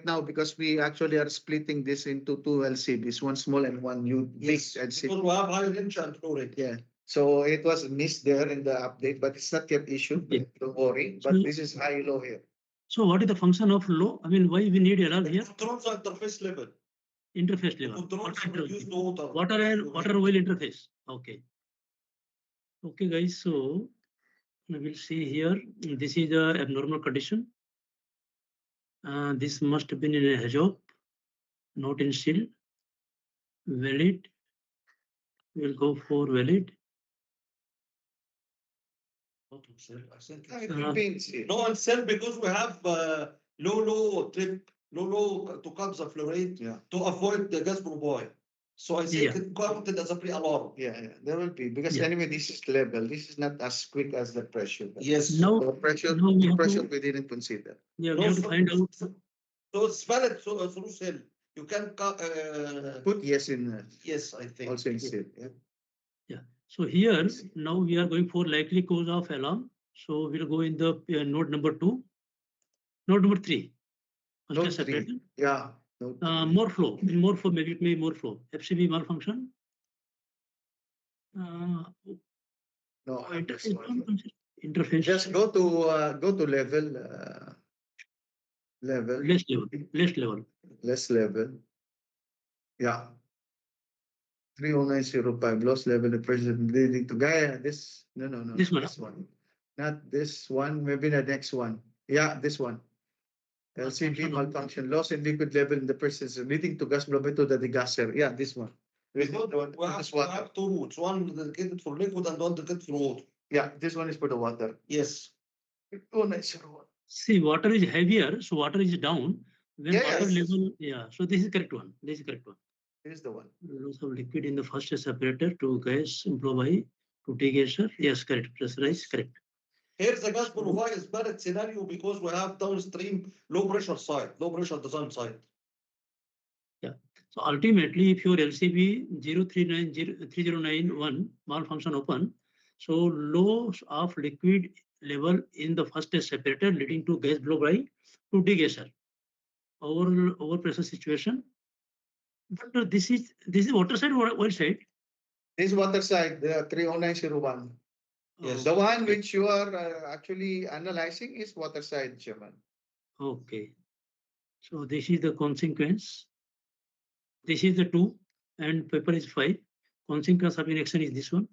right now because we actually are splitting this into two LCBs, one small and one big LCB. Because we have higher inch and flow rate. Yeah. So it was missed there in the update, but it's not yet issued. Yeah. Don't worry. But So- this is high low here. So what is the function of low? I mean, why we need LR here? Controls the interface level. Interface level. Controls reduce the water. Water oil interface. Okay. Okay, guys. So we will see here. This is the abnormal condition. This must have been in a job, not in seal. Valid. We'll go for valid. It will be in seal. No, and cell because we have low to cut the flow rate Yeah. to avoid the gas profile. So I think Yeah. it counted as a pre-alarm. Yeah, there will be because Yeah. anyway this is level. This is not as quick as the pressure. Yes. Now, The pressure, now we have pressure to, we didn't consider. yeah, we have to find out. So it's valid through cell. You can Put yes in yes, I think. also in seal. Yeah. So here, now we are going for likely cause of alarm. So we'll go in the node number 2. Node number 3. Node First three. separator. Yeah. No, More flow. In more flow, maybe it may be more flow. FCB malfunction. no, Interface malfunction. Interface. just go to level level Less level. Less level. less level. Yeah. 30905 loss level of pressure leading to Gaia. This no. This one. This one. Not this one, maybe the next one. Yeah, this one. LCB malfunction, loss in liquid level in the presence leading to gas flow to the degasser. Yeah, this one. We have two routes, one dedicated for liquid and one dedicated for water. Yeah, this one is for the water. Yes. 30901. See, water is heavier, so water is down. When Yeah, water yes. level, yeah. So this is correct one. This is correct one. This is the one. Loss of liquid in the first separator to gas flow by to degasser. Yes, correct. Pressurize, correct. Here the gas profile is bad scenario because we have downstream low pressure design side. So ultimately, if your LCB 0390309 malfunction open, so loss of liquid level in the first separator leading to gas flow by to degasser. Over pressure situation. But this is water side or oil side? This water side, the 30901. Yes. The one which you are actually analyzing is water side, Chairman. Okay. So this is the consequence. This is the 2 and paper is 5. Consequence of inaction is this one.